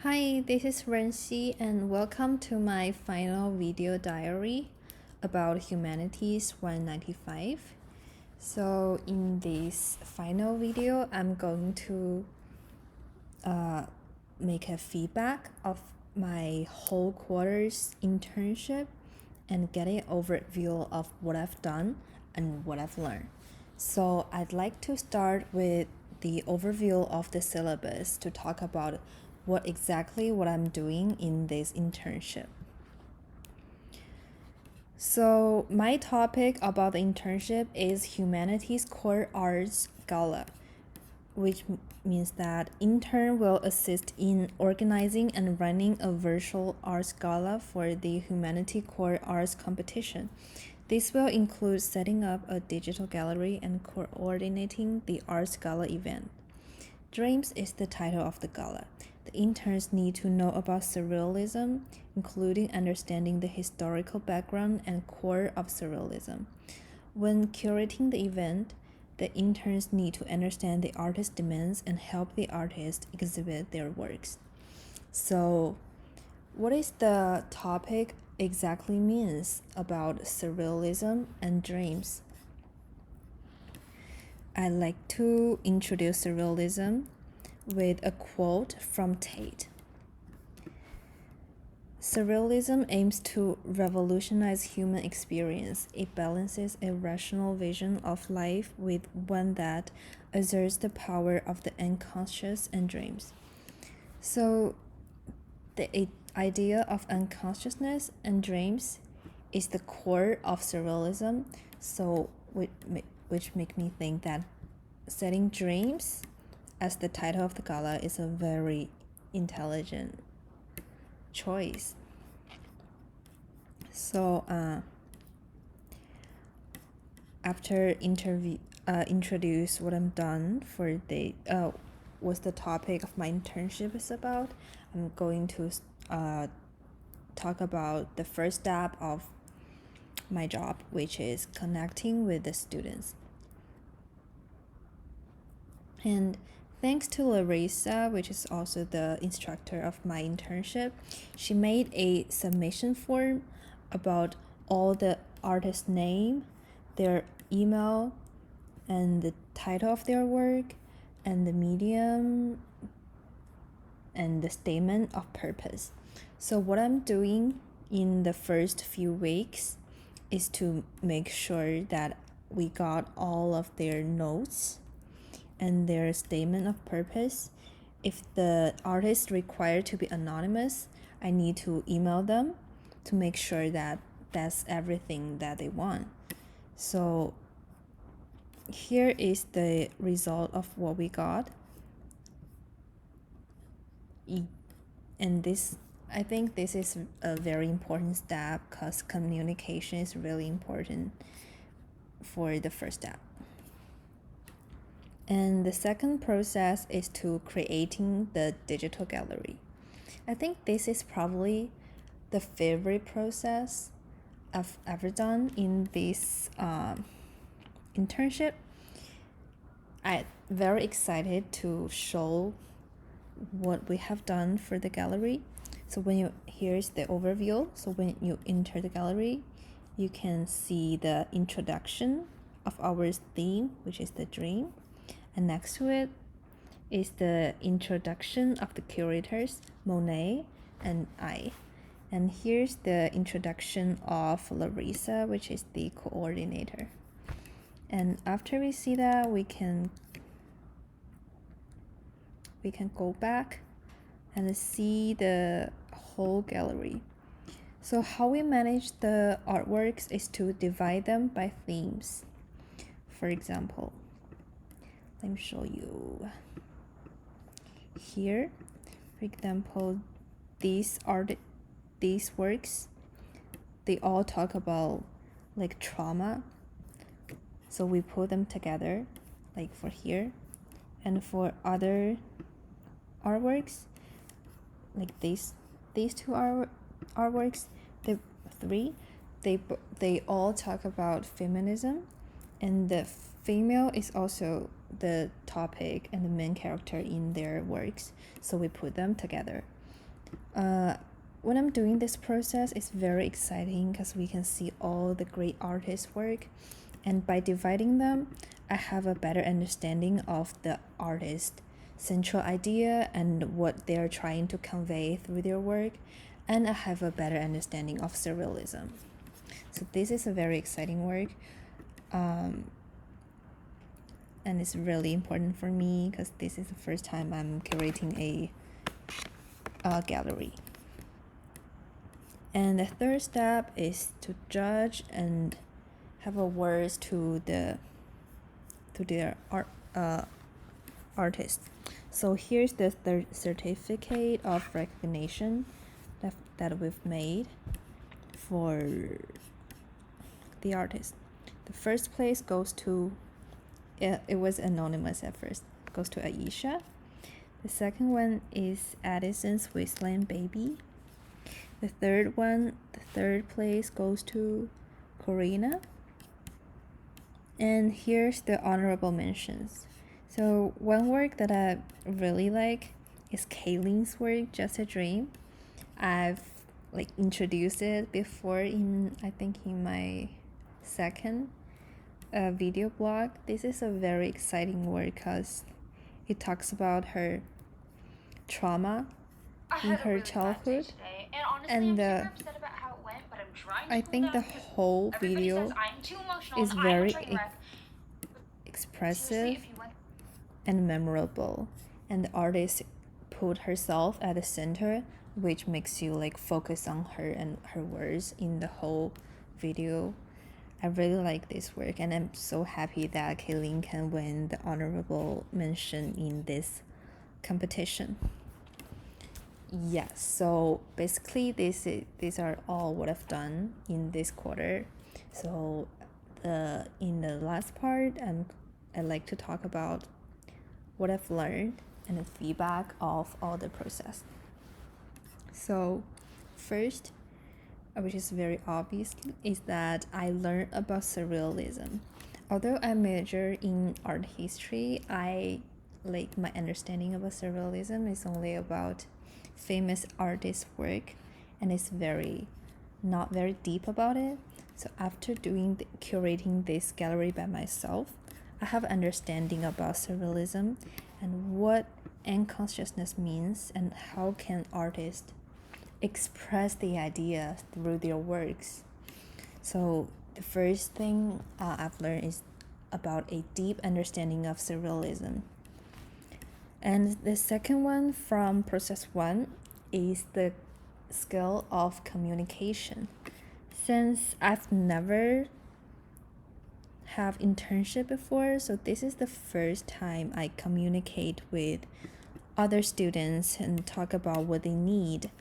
Hi, this is Renxi, and welcome to my final video diary about Humanities 195. So, in this final video, I'm going to make a feedback of my whole quarter's internship and get an overview of what I've done and what I've learned. So I'd like to start with the overview of the syllabus to talk about what I'm doing in this internship. So my topic about the internship is Humanities Core Arts Gala, which means that intern will assist in organizing and running a virtual arts gala for the Humanity Core Arts competition. This will include setting up a digital gallery and coordinating the arts gala event. Dreams is the title of the gala. The interns need to know about surrealism, including understanding the historical background and core of surrealism. When curating the event, the interns need to understand the artist's demands and help the artist exhibit their works. So, what is the topic exactly means about surrealism and dreams? I'd like to introduce surrealism with a quote from Tate. Surrealism aims to revolutionize human experience. It balances a rational vision of life with one that asserts the power of the unconscious and dreams. So, the idea of unconsciousness and dreams is the core of surrealism. So, which make me think that setting dreams as the title of the gala is a very intelligent choice. So after introduce what I'm done for the what the topic of my internship is about, I'm going to talk about the first step of my job, which is connecting with the students. And thanks to Larissa, which is also the instructor of my internship, she made a submission form about all the artist's name, their email, and the title of their work, and the medium, and the statement of purpose. So what I'm doing in the first few weeks is to make sure that we got all of their notes and their statement of purpose. If the artist required to be anonymous, I need to email them to make sure that that's everything that they want. So here is the result of what we got. And this, I think this is a very important step because communication is really important for the first step. And the second process is to creating the digital gallery. I think this is probably the favorite process I've ever done in this internship. I'm very excited to show what we have done for the gallery. So here's the overview. So when you enter the gallery, you can see the introduction of our theme, which is the dream. And next to it is the introduction of the curators, Monet and I. And here's the introduction of Larissa, which is the coordinator. And after we see that, we can go back and see the whole gallery. So how we manage the artworks is to divide them by themes. For example, let me show you. Here, for example, these works, they all talk about like trauma. So we put them together, like for here. And for other artworks, like these two artworks, the three, they all talk about feminism, and the female is also the topic and the main character in their works. So we put them together. When I'm doing this process, it's very exciting because we can see all the great artists' work, and by dividing them, I have a better understanding of the artist central idea and what they're trying to convey through their work, and I have a better understanding of surrealism. So this is a very exciting work, and it's really important for me because this is the first time I'm curating a gallery. And the third step is to judge and have a words to their artist. So here's the third certificate of recognition that we've made for the artist. The first place goes to, it was anonymous at first, goes to Aisha. The second one is Addison's Wasteland Baby. The third place goes to Corina. And here's the honorable mentions. So one work that I really like is Kayleen's work, Just a Dream. I've introduced it before in my second video blog. This is a very exciting work because it talks about her trauma in her childhood, and I think the whole video is very expressive and memorable, and the artist put herself at the center, which makes you focus on her and her words in the whole video. I really like this work, and I'm so happy that Kayleen can win the honorable mention in this competition. Yes, so basically these are all what I've done in this quarter. So in the last part, I'd like to talk about what I've learned and the feedback of all the process. So first, which is very obvious, is that I learned about surrealism. Although I major in art history, my understanding about surrealism is only about famous artists' work, and it's not very deep about it. So after curating this gallery by myself, I have understanding about surrealism and what unconsciousness means, and how can artists express the idea through their works. So the first thing I've learned is about a deep understanding of surrealism. And the second one from process 1 is the skill of communication. Since I've never have internship before, so this is the first time I communicate with other students and talk about what they need,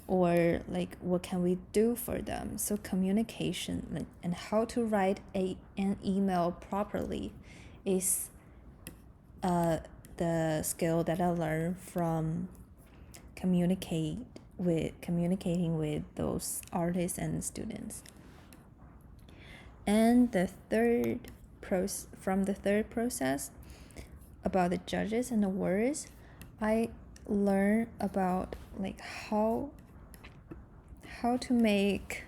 or what can we do for them. So communication and how to write an email properly is the skill that I learned from communicating with those artists and students. And the third process about the judges and the words, I learned about how to make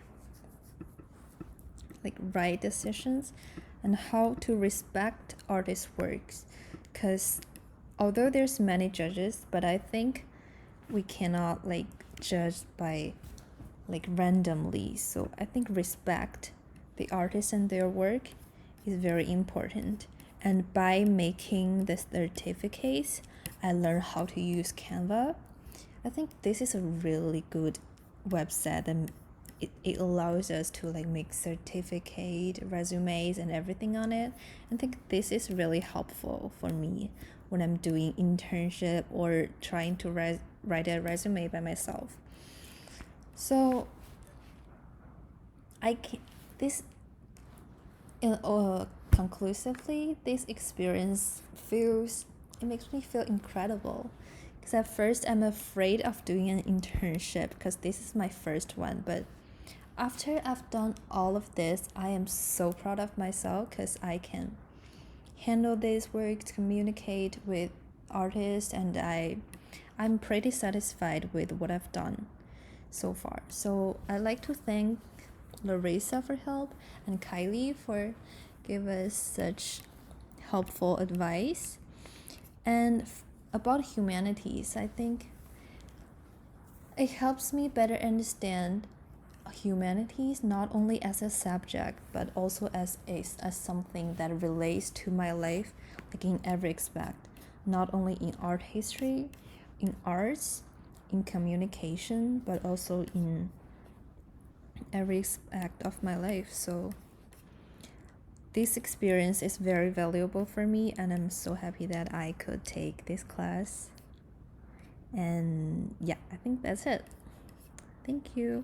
right decisions and how to respect artists' works, because although there's many judges, but I think we cannot judge by randomly. So I think respect the artists and their work is very important. And by making the certificates, I learned how to use Canva. I think this is a really good website, and it allows us to make certificate, resumes, and everything on it. I think this is really helpful for me when I'm doing internship or trying to write a resume by myself. So conclusively, this experience makes me feel incredible. Because at first I'm afraid of doing an internship because this is my first one, but after I've done all of this, I am so proud of myself because I can handle this work, communicate with artists, and I I'm pretty satisfied with what I've done so far. So I'd like to thank Larissa for help and Kylie for give us such helpful advice. And about humanities, I think it helps me better understand humanities not only as a subject but also as something that relates to my life, like in every aspect, not only in art history, in arts, in communication, but also in every aspect of my life. So this experience is very valuable for me, and I'm so happy that I could take this class. And yeah, I think that's it. Thank you.